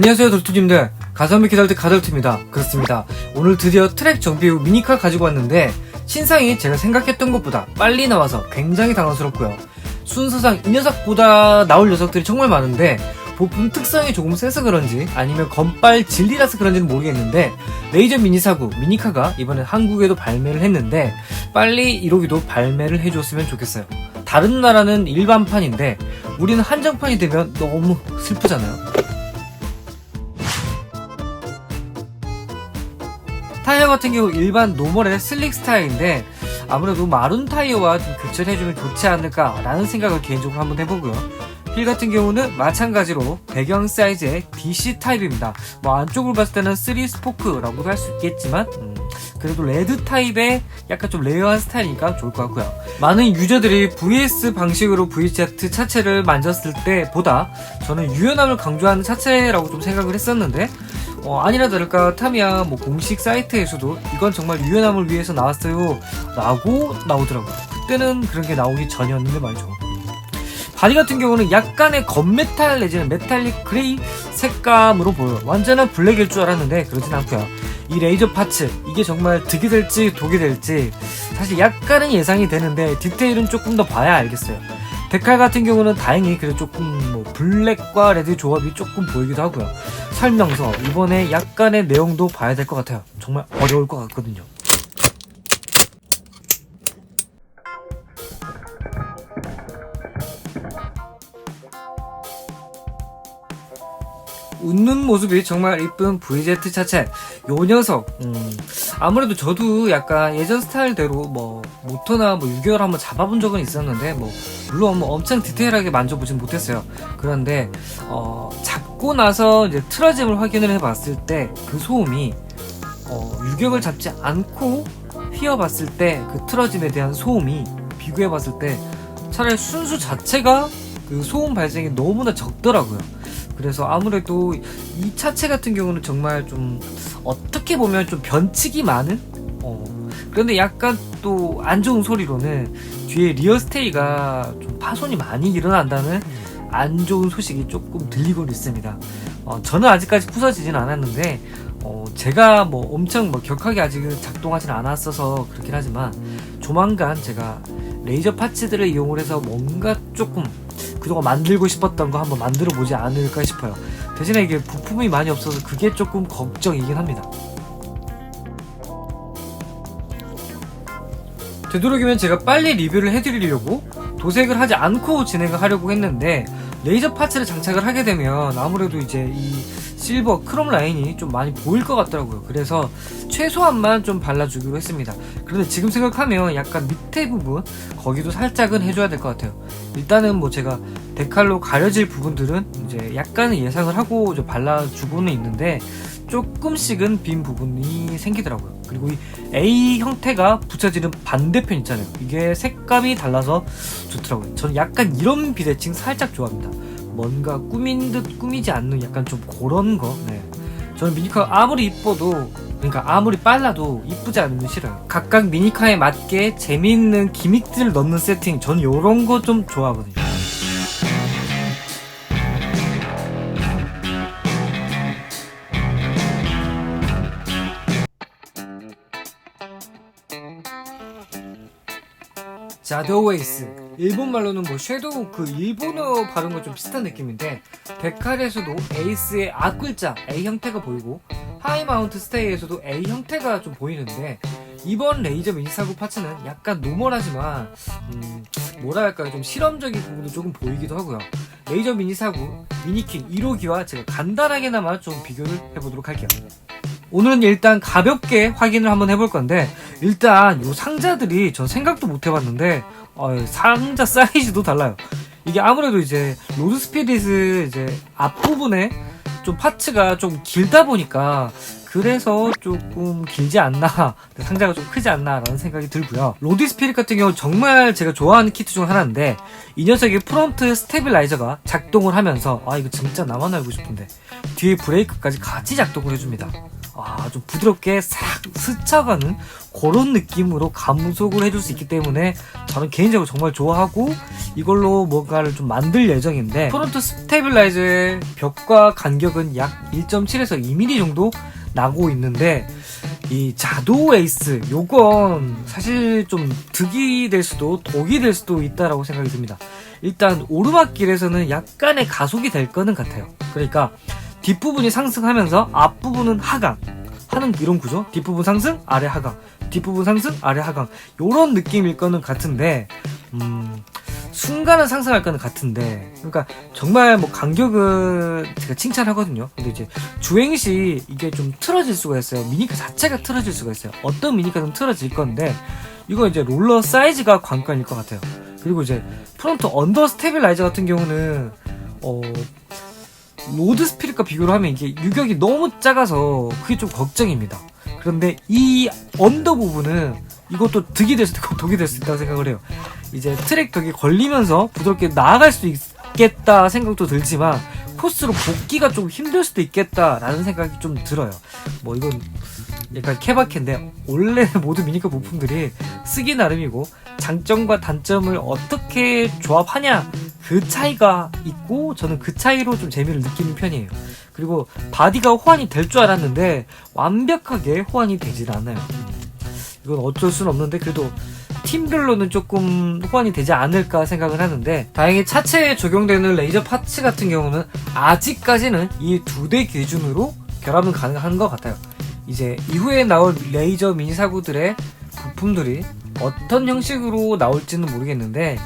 안녕하세요 돌투님들, 가성비 기다릴 가돌투입니다. 그렇습니다. 오늘 드디어 트랙 정비 후 미니카 가지고 왔는데 신상이 제가 생각했던 것보다 빨리 나와서 굉장히 당황스럽고요. 순서상 이 녀석보다 나올 녀석들이 정말 많은데 부품 특성이 조금 세서 그런지 아니면 건빨 진리라서 그런지는 모르겠는데 레이저 미니사구 미니카가 이번에 한국에도 발매를 했는데 빨리 1호기도 발매를 해줬으면 좋겠어요. 다른 나라는 일반판인데 우리는 한정판이 되면 너무 슬프잖아요. 타이어 같은 경우 일반 노멀의 슬릭 스타일인데 아무래도 마룬 타이어와 좀 교체를 해주면 좋지 않을까 라는 생각을 개인적으로 한번 해보고요. 휠 같은 경우는 마찬가지로 배경 사이즈의 DC 타입입니다. 안쪽으로 봤을 때는 3스포크라고도 할 수 있겠지만 그래도 레드 타입의 약간 좀 레어한 스타일이니까 좋을 것 같고요. 많은 유저들이 VS 방식으로 VZ 차체를 만졌을 때보다 저는 유연함을 강조하는 차체라고 좀 생각을 했었는데 아니나 다를까 타미야 공식 사이트에서도 이건 정말 유연함을 위해서 나왔어요 라고 나오더라고요. 그때는 그런 게 나오기 전이었는데 말이죠. 바디 같은 경우는 약간의 건메탈 내지는 메탈릭 그레이 색감으로 보여요. 완전한 블랙일 줄 알았는데 그러진 않고요. 이 레이저 파츠 이게 정말 득이 될지 독이 될지 사실 약간은 예상이 되는데 디테일은 조금 더 봐야 알겠어요. 데칼 같은 경우는 다행히 그래도 조금 블랙과 레드 조합이 조금 보이기도 하고요. 설명서 이번에 약간의 내용도 봐야 될 것 같아요. 정말 어려울 것 같거든요. 웃는 모습이 정말 이쁜 VZ 차체 요 녀석 아무래도 저도 약간 예전 스타일대로 모터나 6개월 한번 잡아본 적은 있었는데 물론 엄청 디테일하게 만져보진 못했어요. 그런데 잡고 나서 이제 트러짐을 확인을 해봤을 때 그 소음이 유격을 잡지 않고 휘어봤을 때 그 트러짐에 대한 소음이 비교해봤을 때 차라리 순수 자체가 그 소음 발생이 너무나 적더라고요. 그래서 아무래도 이 차체 같은 경우는 정말 좀 어떻게 보면 좀 변칙이 많은 그런데 약간 또 안 좋은 소리로는 뒤에 리어 스테이가 좀 파손이 많이 일어난다는 안 좋은 소식이 조금 들리고 있습니다. 저는 아직까지 부서지진 않았는데 제가 엄청 격하게 아직은 작동하진 않았어서 그렇긴 하지만 조만간 제가 레이저 파츠들을 이용을 해서 뭔가 조금 그동안 만들고 싶었던 거 한번 만들어 보지 않을까 싶어요. 대신에 이게 부품이 많이 없어서 그게 조금 걱정이긴 합니다. 되도록이면 제가 빨리 리뷰를 해드리려고 도색을 하지 않고 진행을 하려고 했는데 레이저 파츠를 장착을 하게 되면 아무래도 이제 이 실버 크롬 라인이 좀 많이 보일 것 같더라고요. 그래서 최소한만 좀 발라주기로 했습니다. 그런데 지금 생각하면 약간 밑에 부분 거기도 살짝은 해줘야 될 것 같아요. 일단은 제가 데칼로 가려질 부분들은 이제 약간은 예상을 하고 발라주고는 있는데 조금씩은 빈 부분이 생기더라고요. 그리고 이 A 형태가 붙여지는 반대편 있잖아요. 이게 색감이 달라서 좋더라고요. 저는 약간 이런 비대칭 살짝 좋아합니다. 뭔가 꾸민 듯 꾸미지 않는 약간 좀 그런 거. 저는 미니카 아무리 이뻐도 그러니까 아무리 빨라도 이쁘지 않으면 싫어요. 각각 미니카에 맞게 재미있는 기믹들을 넣는 세팅 저는 요런 거 좀 좋아하거든요. 자, 더 웨이스 일본말로는 섀도우 그 일본어 발음과 좀 비슷한 느낌인데 데칼에서도 에이스의 앞글자 A 형태가 보이고 하이마운트 스테이에서도 A 형태가 좀 보이는데 이번 레이저 미니사구 파츠는 약간 노멀하지만 뭐랄까요 좀 실험적인 부분도 조금 보이기도 하고요. 레이저 미니사구 미니킹 1호기와 제가 간단하게나마 좀 비교를 해보도록 할게요. 오늘은 일단 가볍게 확인을 한번 해볼 건데 일단 요 상자들이 전 생각도 못 해봤는데 상자 사이즈도 달라요. 이게 아무래도 이제 로드 스피릿 이제 앞부분에 좀 파츠가 좀 길다 보니까 그래서 조금 길지 않나 상자가 좀 크지 않나 라는 생각이 들고요. 로드 스피릿 같은 경우 정말 제가 좋아하는 키트 중 하나인데 이 녀석의 프론트 스테빌라이저가 작동을 하면서 이거 진짜 나만 알고 싶은데 뒤에 브레이크까지 같이 작동을 해줍니다. 좀 부드럽게 싹 스쳐가는 그런 느낌으로 감속을 해줄 수 있기 때문에 저는 개인적으로 정말 좋아하고 이걸로 뭔가를 좀 만들 예정인데, 프론트 스테빌라이저의 벽과 간격은 약 1.7에서 2mm 정도 나고 있는데, 이 자도 에이스 요건 사실 좀 득이 될 수도 독이 될 수도 있다라고 생각이 듭니다. 일단 오르막길에서는 약간의 가속이 될 거는 같아요. 그러니까 뒷부분이 상승하면서 앞부분은 하강 하는 이런 구조. 뒷부분 상승 아래 하강, 뒷부분 상승 아래 하강, 요런 느낌일 거는 같은데, 순간은 상승할 거는 같은데, 그러니까 정말 뭐 간격은 제가 칭찬하거든요. 근데 이제 주행 시 이게 좀 틀어질 수가 있어요. 미니카 자체가 틀어질 수가 있어요. 어떤 미니카는 틀어질 건데, 이거 이제 롤러 사이즈가 관건일 것 같아요. 그리고 이제 프론트 언더 스테빌라이저 같은 경우는 로드 스피릿과 비교를 하면 이게 유격이 너무 작아서 그게 좀 걱정입니다. 그런데 이 언더 부분은 이것도 득이 될 수도 있고 독이 될 수 있다고 생각을 해요. 이제 트랙 벽에 걸리면서 부드럽게 나아갈 수도 있겠다 생각도 들지만, 코스로 복귀가 좀 힘들 수도 있겠다라는 생각이 좀 들어요. 뭐 이건 약간 케바케인데, 원래 모든 미니카 부품들이 쓰기 나름이고 장점과 단점을 어떻게 조합하냐 그 차이가 있고, 저는 그 차이로 좀 재미를 느끼는 편이에요. 그리고 바디가 호환이 될 줄 알았는데 완벽하게 호환이 되질 않아요. 이건 어쩔 수는 없는데, 그래도 팀별로는 조금 호환이 되지 않을까 생각을 하는데, 다행히 차체에 적용되는 레이저 파츠 같은 경우는 아직까지는 이 2대 기준으로 결합은 가능한 것 같아요. 이제 이후에 나올 레이저 미니 사구들의 부품들이 어떤 형식으로 나올지는 모르겠는데,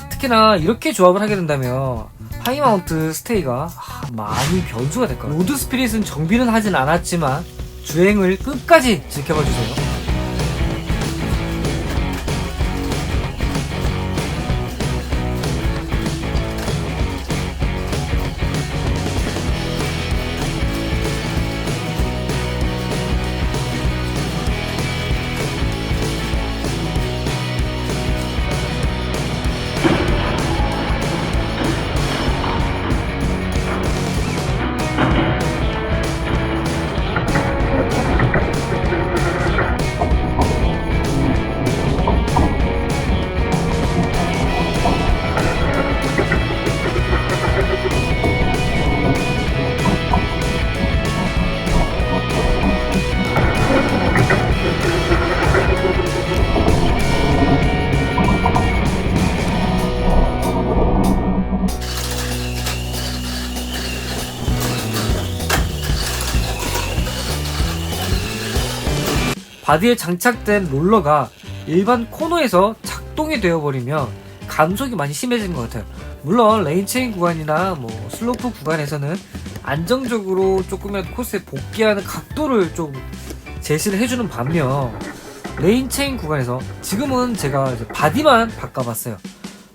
특히나 이렇게 조합을 하게 된다면 하이마운트 스테이가 많이 변수가 될 거예요. 로드 스피릿은 정비는 하진 않았지만 주행을 끝까지 지켜봐 주세요. 바디에 장착된 롤러가 일반 코너에서 작동이 되어버리면 감속이 많이 심해지는 것 같아요. 물론 레인체인 구간이나 뭐 슬로프 구간에서는 안정적으로 조금이라도 코스에 복귀하는 각도를 좀 제시를 해주는 반면, 레인체인 구간에서 지금은 제가 이제 바디만 바꿔봤어요.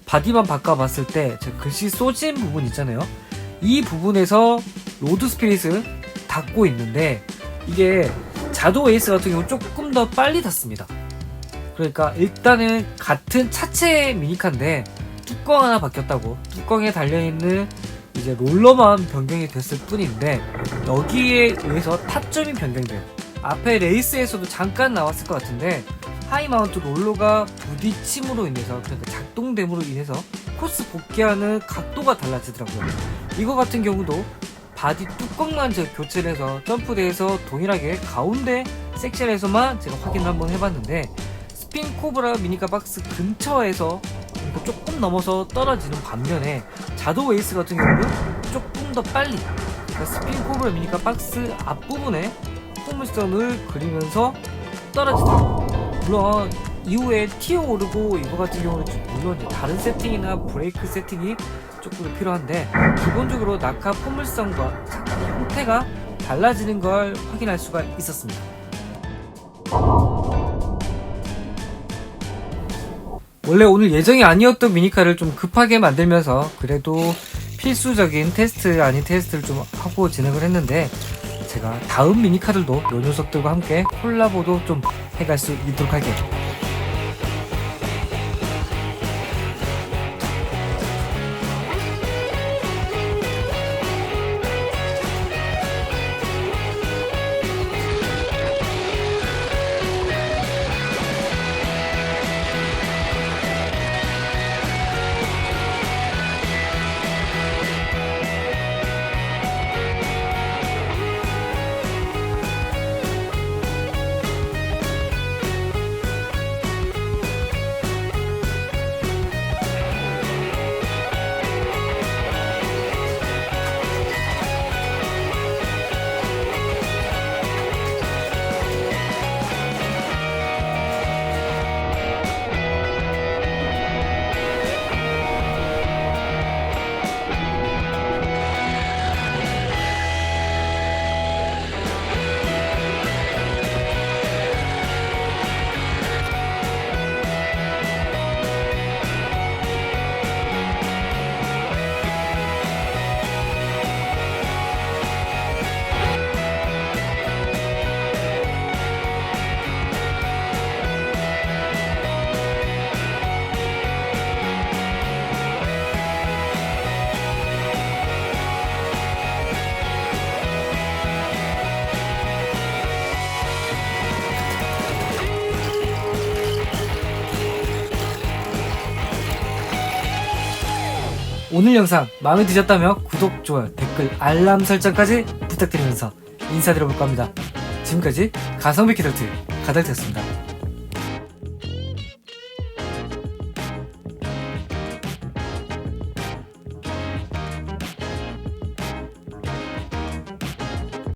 바디만 바꿔봤을 때 제가 글씨 쏘진 부분 있잖아요. 이 부분에서 로드 스피릿을 닫고 있는데, 이게 자도 에이스 같은 경우 조금 더 빨리 닫습니다. 그러니까 일단은 같은 차체 미니카인데 뚜껑 하나 바뀌었다고, 뚜껑에 달려있는 이제 롤러만 변경이 됐을 뿐인데, 여기에 의해서 타점이 변경돼요. 앞에 레이스에서도 잠깐 나왔을 것 같은데, 하이마운트 롤러가 부딪힘으로 인해서, 그러니까 작동됨으로 인해서 코스 복귀하는 각도가 달라지더라고요. 이거 같은 경우도 바디 뚜껑만 제가 교체를 해서 점프대에서 동일하게 가운데 섹션에서만 제가 확인을 한번 해봤는데, 스핀 코브라 미니카 박스 근처에서 조금 넘어서 떨어지는 반면에 자도 에이스 같은 경우는 조금 더 빨리, 그러니까 스핀 코브라 미니카 박스 앞부분에 포물선을 그리면서 떨어지더라고요. 물론 이후에 튀어 오르고 이거 같은 경우는 물론 이제 다른 세팅이나 브레이크 세팅이 조금 필요한데, 기본적으로 낙하 포물선과 착각 형태가 달라지는 걸 확인할 수가 있었습니다. 원래 오늘 예정이 아니었던 미니카를 좀 급하게 만들면서 그래도 필수적인 테스트 아닌 테스트를 좀 하고 진행을 했는데, 제가 다음 미니카들도 요 녀석들과 함께 콜라보도 좀 해갈 수 있도록 할게요. 오늘 영상 마음에 드셨다면 구독, 좋아요, 댓글, 알람 설정까지 부탁드리면서 인사드려볼까 합니다. 지금까지 가성비 캐릭터 가닥이었습니다.